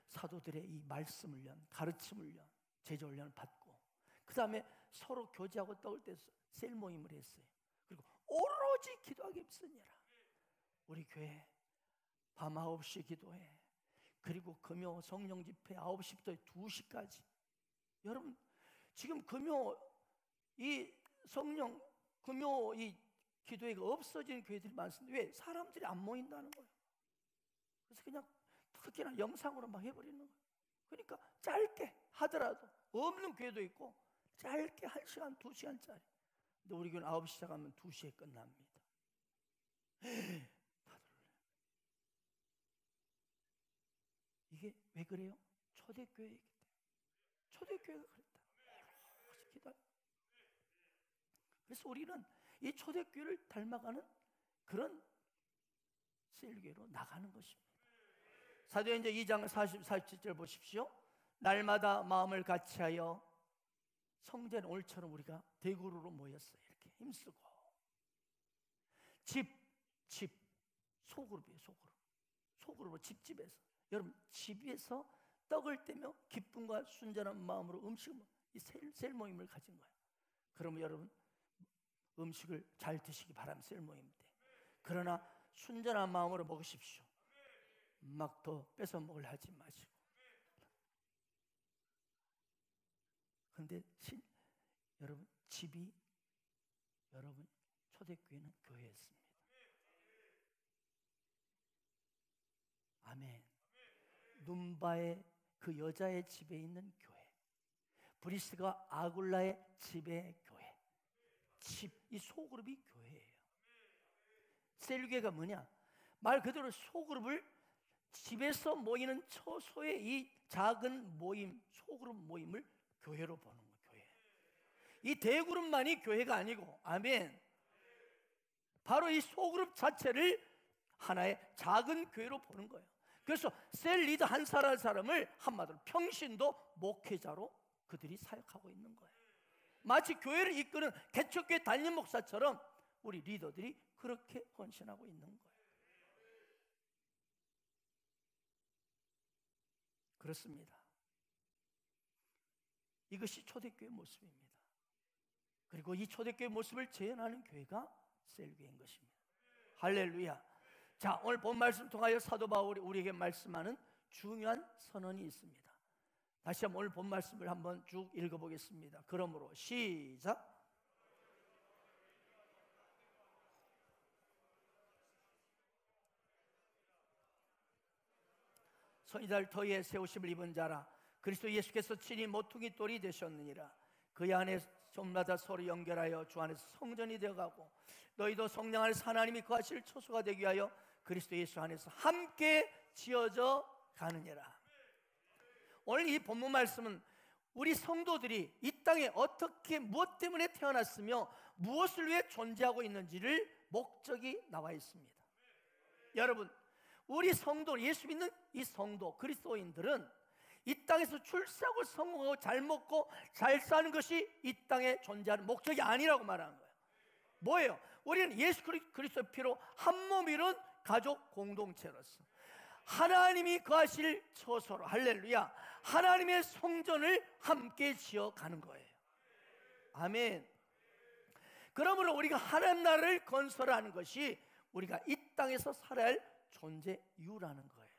사도들의 이 말씀 훈련, 가르침 훈련, 제자 훈련을 받고 그 다음에 서로 교제하고 떡을 떼서 셀 모임을 했어요. 그리고 오로지 기도하게 힘쓰니라. 우리 교회 밤 9시 기도해. 그리고 금요 성령 집회 9시부터 2시까지. 여러분 지금 금요 이 성령 금요 이 기도회가 없어진 교회들이 많습니다. 왜? 사람들이 안 모인다는 거예요. 그래서 그냥 특히나 영상으로 막 해버리는 거예요. 그러니까 짧게 하더라도 없는 교회도 있고 짧게 1시간 2시간짜리. 근데 우리 교회는 9시 시작하면 2시에 끝납니다. 다들 이게 왜 그래요? 초대교회이기 때문에. 초대교회가 그랬다. 그래서 우리는 이 초대교회를 닮아가는 그런 셀교회로 나가는 것입니다. 사도행전 2장 47절 보십시오. 날마다 마음을 같이하여 성전 오늘처럼 우리가 대구로로 모였어요. 이렇게 힘쓰고 집 소그룹이에요. 소그룹으로 집에서 여러분 집에서 떡을 떼며 기쁨과 순전한 마음으로 음식을 이 셀 모임을 가진 거예요. 그러면 여러분 음식을 잘 드시기 바랍니다. 셀 모임 때. 그러나 순전한 마음으로 먹으십시오. 막 더 뺏어 먹으려 하지 마시고. 그런데 여러분 집이 여러분 초대교회는 교회였습니다. 아멘. 눈바의 그 여자의 집에 있는 교회, 브리스가 아굴라의 집의 교회. 이 소그룹이 교회예요. 셀교회가 뭐냐? 말 그대로 소그룹을 집에서 모이는 초소의 이 작은 모임, 소그룹 모임을 교회로 보는 거예요. 교회. 이 대그룹만이 교회가 아니고, 아멘. 바로 이 소그룹 자체를 하나의 작은 교회로 보는 거예요. 그래서 셀 리더 한 사람을 한마디로 평신도 목회자로 그들이 사역하고 있는 거예요. 마치 교회를 이끄는 개척교회 담임 목사처럼 우리 리더들이 그렇게 헌신하고 있는 거예요. 그렇습니다. 이것이 초대교회 모습입니다. 그리고 이 초대교회 모습을 재현하는 교회가 셀교회인 것입니다. 할렐루야. 자, 오늘 본 말씀 통하여 사도 바울이 우리에게 말씀하는 중요한 선언이 있습니다. 다시 한번 오늘 본 말씀을 한번 쭉 읽어보겠습니다. 그러므로 시작. 선지자를 터위에 세우심을 입은 자라. 그리스도 예수께서 친히 모퉁이 돌이 되셨느니라. 그의 안에 som마다 서로 연결하여 주 안에서 성전이 되어가고 너희도 성령 안에서 하나님이 거하실 초소가 되기 위하여 그리스도 예수 안에서 함께 지어져 가느니라. 오늘 이 본문 말씀은 우리 성도들이 이 땅에 어떻게 무엇 때문에 태어났으며 무엇을 위해 존재하고 있는지를 목적이 나와 있습니다. 여러분, 우리 성도, 예수 믿는 이 성도 그리스도인들은 이 땅에서 출세하고 성공하고 잘 먹고 잘 사는 것이 이 땅에 존재하는 목적이 아니라고 말하는 거예요. 뭐예요? 우리는 예수 그리스도의 피로 한 몸 이룬 가족 공동체로서 하나님이 거하실 처소로, 할렐루야, 하나님의 성전을 함께 지어가는 거예요. 아멘. 그러므로 우리가 하나님 나라를 건설하는 것이 우리가 이 땅에서 살아야 할 존재 이유라는 거예요.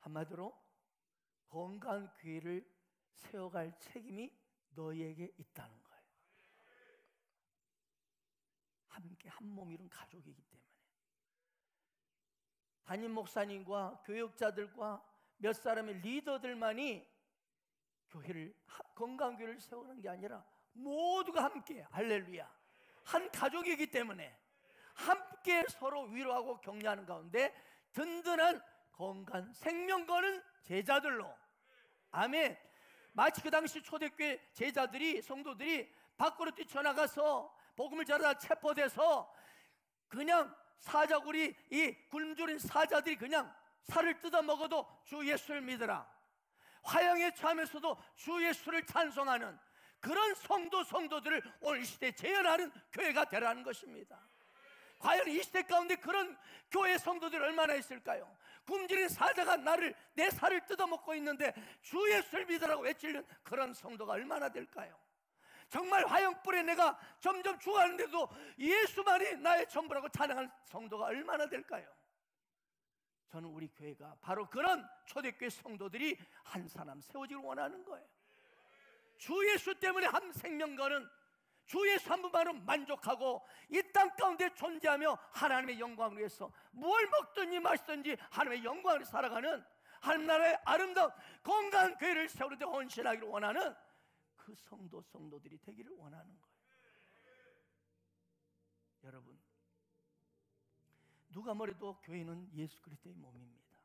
한마디로 건강한 교회를 세워갈 책임이 너희에게 있다는 거예요. 함께 한 몸 이룬 가족이기 때문에 담임 목사님과 교역자들과 몇 사람의 리더들만이 교회를, 건강한 교회를 세우는 게 아니라 모두가 함께, 할렐루야, 한 가족이기 때문에 함께 서로 위로하고 격려하는 가운데 든든한 건강 생명 거는 제자들로, 아멘. 마치 그 당시 초대교회 제자들이, 성도들이 밖으로 뛰쳐나가서 복음을 전하다 체포돼서 그냥 사자구리, 이 굶주린 사자들이 그냥 살을 뜯어 먹어도 주 예수를 믿으라, 화형에 처하면서도 주 예수를 찬송하는 그런 성도들을 오늘 이 시대에 재현하는 교회가 되라는 것입니다. 과연 이 시대 가운데 그런 교회 성도들이 얼마나 있을까요? 굶주린 사자가 내 살을 뜯어먹고 있는데 주 예수를 믿으라고 외치는 그런 성도가 얼마나 될까요? 정말 화형불에 내가 점점 죽어가는데도 예수만이 나의 전부라고 찬양하는 성도가 얼마나 될까요? 저는 우리 교회가 바로 그런 초대교회 성도들이 한 사람 세워지길 원하는 거예요. 주 예수 때문에 한 생명 거는 주 예수 한 분만으로 만족하고 이 땅 가운데 존재하며 하나님의 영광을 위해서 뭘 먹든지 마시든지 하나님의 영광을 살아가는 하나님 나라의 아름다운 건강한 교회를 세우는데 헌신하기를 원하는 그 성도들이 되기를 원하는 거예요. 여러분, 누가 뭐래도 교회는 예수 그리스도의 몸입니다.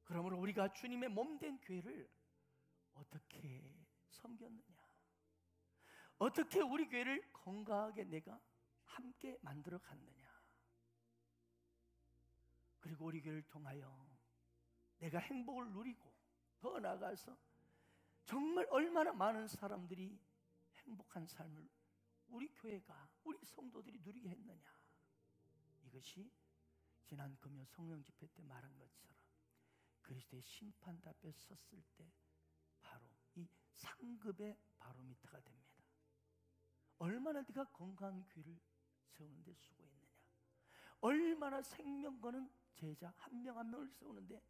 그러므로 우리가 주님의 몸된 교회를 어떻게 섬겼느냐, 어떻게 우리 교회를 건강하게 내가 함께 만들어 갔느냐, 그리고 우리 교회를 통하여 내가 행복을 누리고 더 나아가서 정말 얼마나 많은 사람들이 행복한 삶을 우리 교회가, 우리 성도들이 누리게 했느냐, 이것이 지난 금요 성령 집회 때 말한 것처럼 그리스도의 심판대 앞에 섰을 때 바로 이 상급의 바로미터가 됩니다. 얼마나 네가 건강한 교회를 세우는데 수고했느냐, 얼마나 생명 거는 제자 한 명 한 명을 세우는데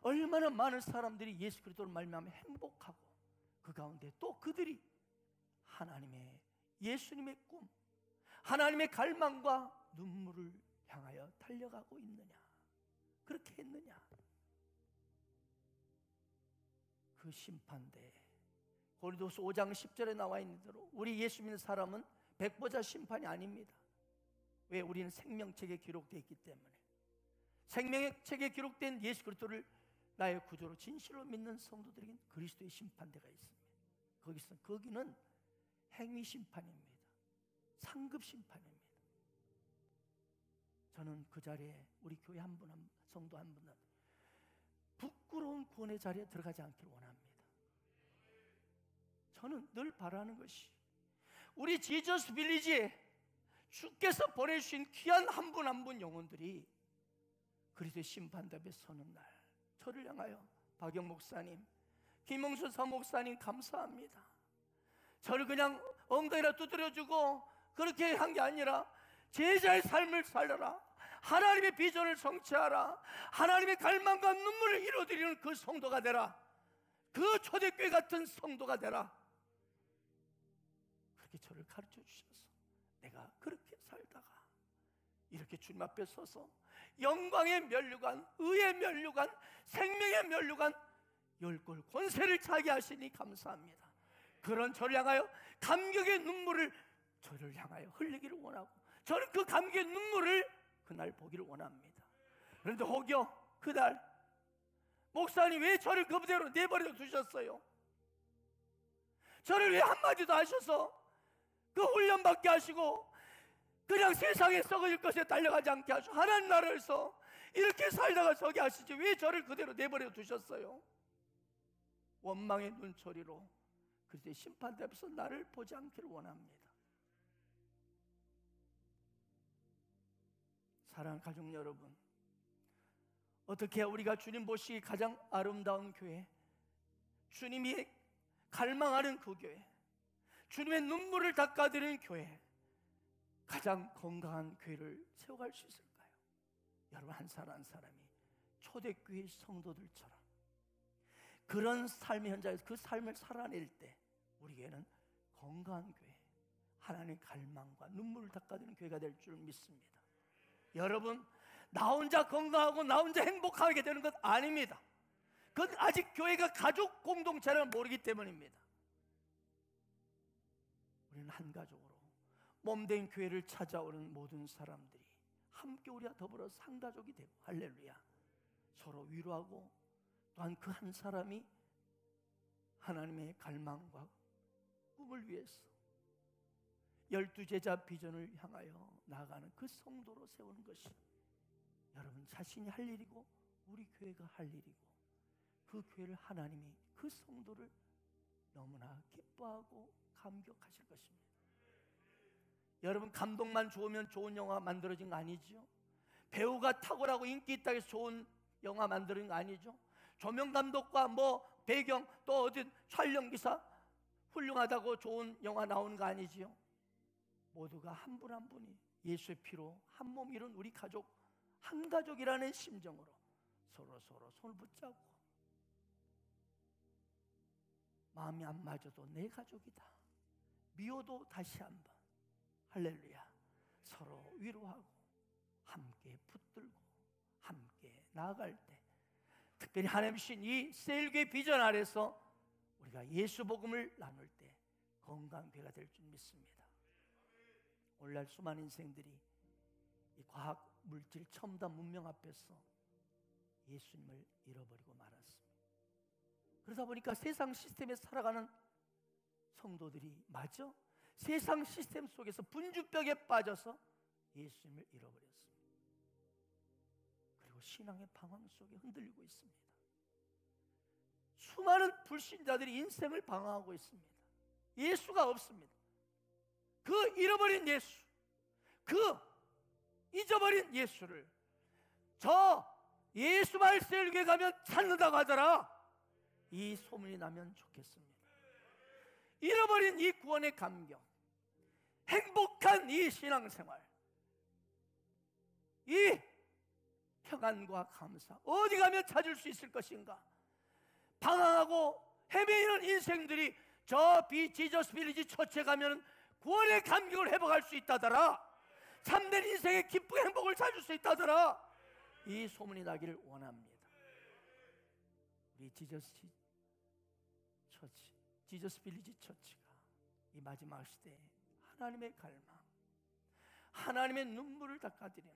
얼마나 많은 사람들이 예수 그리스도를 말미암아 행복하고 그 가운데 또 그들이 하나님의, 예수님의 꿈, 하나님의 갈망과 눈물을 향하여 달려가고 있느냐, 그렇게 했느냐. 그 심판대, 고린도서 5장 10절에 나와 있는 대로 우리 예수 믿는 사람은 백보자 심판이 아닙니다. 왜? 우리는 생명책에 기록되어 있기 때문에. 생명책에 기록된 예수 그리스도를 나의 구주로 진실로 믿는 성도들에게는 그리스도의 심판대가 있습니다. 거기는 행위 심판입니다. 상급 심판입니다. 저는 그 자리에 우리 교회 한 분, 성도 한 분, 부끄러운 구원의 자리에 들어가지 않기를 원합니다. 저는 늘 바라는 것이 우리 지저스 빌리지에 주께서 보내주신 귀한 한 분 한 분 영혼들이 그리스도의 심판대 앞에 서는 날, 저를 향하여 박영 목사님, 김홍수 사목사님 감사합니다. 저를 그냥 엉덩이라 두드려주고 그렇게 한 게 아니라 제자의 삶을 살려라, 하나님의 비전을 성취하라, 하나님의 갈망과 눈물을 이루어드리는 그 성도가 되라, 그 초대교회 같은 성도가 되라, 그렇게 저를 가르쳐 주셔서 내가 그렇게 살다가 이렇게 주님 앞에 서서 영광의 면류관, 의의 면류관, 생명의 면류관, 열골 권세를 차게 하시니 감사합니다. 그런 저를 향하여 감격의 눈물을 저를 향하여 흘리기를 원하고 저는 그 감격의 눈물을 그날 보기를 원합니다. 그런데 혹여 그날 목사님 왜 저를 그대로 내버려 두셨어요? 저를 왜 한마디도 하셔서 그 훈련받게 하시고 그냥 세상에 썩어질 것에 달려가지 않게 하시고 하나님 나라에서 이렇게 살다가 서게 하시지 왜 저를 그대로 내버려 두셨어요? 원망의 눈초리로 그리스도의 심판대 앞에서 나를 보지 않기를 원합니다. 사랑하는 가족 여러분, 어떻게 우리가 주님 보시기 가장 아름다운 교회, 주님이 갈망하는 그 교회, 주님의 눈물을 닦아드리는 교회, 가장 건강한 교회를 세워갈 수 있을까요? 여러분, 한 사람 한 사람이 초대교회 성도들처럼 그런 삶의 현장에서 그 삶을 살아낼 때 우리 교회는 건강한 교회, 하나님의 갈망과 눈물을 닦아드리는 교회가 될 줄 믿습니다. 여러분, 나 혼자 건강하고 나 혼자 행복하게 되는 것 아닙니다. 그건 아직 교회가 가족 공동체를 모르기 때문입니다. 우리는 한 가족으로 몸된 교회를 찾아오는 모든 사람들이 함께 우리와 더불어 상가족이 되고, 할렐루야, 서로 위로하고 또한 그 한 사람이 하나님의 갈망과 꿈을 위해서 12제자 비전을 향하여 나아가는 그 성도로 세우는 것이 여러분 자신이 할 일이고 우리 교회가 할 일이고, 그 교회를 하나님이 그 성도를 너무나 기뻐하고 감격하실 것입니다. 여러분, 감동만 좋으면 좋은 영화 만들어진 거 아니죠? 배우가 탁월하고 인기 있다고 해서 좋은 영화 만드는 거 아니죠? 조명 감독과 뭐 배경 또 어디 촬영 기사 훌륭하다고 좋은 영화 나오는 거 아니지요? 모두가 한 분 한 분이 예수의 피로 한 몸 이룬 우리 가족, 한 가족이라는 심정으로 서로 손을 붙잡고, 마음이 안 맞아도 내 가족이다, 미워도 다시 한번, 할렐루야, 서로 위로하고 함께 붙들고 함께 나아갈 때, 특별히 하나님 주신 이 셀교회 비전 아래서 우리가 예수 복음을 나눌 때 건강한 교회가 될 줄 믿습니다. 오늘날 수많은 인생들이 이 과학, 물질, 첨단 문명 앞에서 예수님을 잃어버리고 말았습니다. 그러다 보니까 세상 시스템에 살아가는 성도들이 마저 세상 시스템 속에서 분주벽에 빠져서 예수님을 잃어버렸습니다. 그리고 신앙의 방황 속에 흔들리고 있습니다. 수많은 불신자들이 인생을 방황하고 있습니다. 예수가 없습니다. 그 잃어버린 예수, 그 잊어버린 예수를 저 예수마을 셀교회 가면 찾는다고 하더라, 이 소문이 나면 좋겠습니다. 잃어버린 이 구원의 감격, 행복한 이 신앙생활, 이 평안과 감사, 어디 가면 찾을 수 있을 것인가? 방황하고 헤매이는 인생들이 저 비지저스 빌리지 처치에 가면 구원의 감격을 회복할 수 있다더라, 참된 인생의 기쁨 행복을 찾을 수 있다더라, 이 소문이 나기를 원합니다. 우리 지저스 빌리지 처치가 이 마지막 시대에 하나님의 갈망, 하나님의 눈물을 닦아드리는,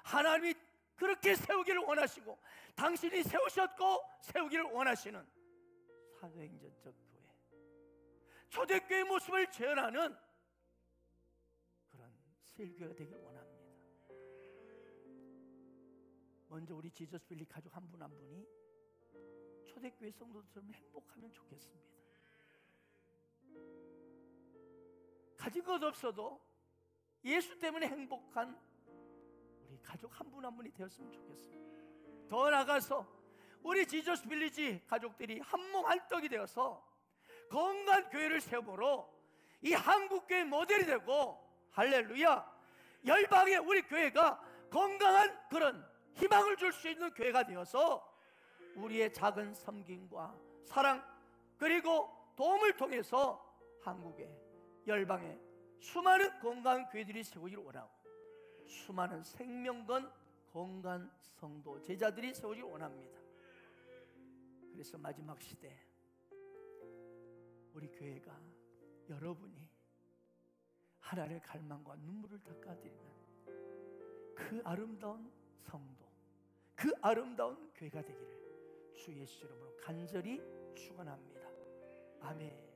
하나님이 그렇게 세우기를 원하시고 당신이 세우셨고 세우기를 원하시는 사도행전적 교회, 초대교회의 모습을 재현하는 그런 셀교회가 되기를 원합니다. 먼저 우리 지저스 빌리 가족 한 분 한 분이 초대교회 성도들처럼 행복하면 좋겠습니다. 가진 것 없어도 예수 때문에 행복한 우리 가족 한 분 한 분이 되었으면 좋겠습니다. 더 나아가서 우리 지저스 빌리지 가족들이 한 몸 한 떡이 되어서 건강한 교회를 세우므로 이 한국교회 모델이 되고, 할렐루야, 열방에 우리 교회가 건강한 그런 희망을 줄 수 있는 교회가 되어서 우리의 작은 섬김과 사랑 그리고 도움을 통해서 한국의 열방에 수많은 건강한 교회들이 세우기를 원하고, 수많은 생명건 건강한 성도 제자들이 세우기를 원합니다. 그래서 마지막 시대 우리 교회가, 여러분이 하나님의 갈망과 눈물을 닦아드리는 그 아름다운 성도, 그 아름다운 교회가 되기를 주 예수 이름으로 간절히 축원합니다. 아멘.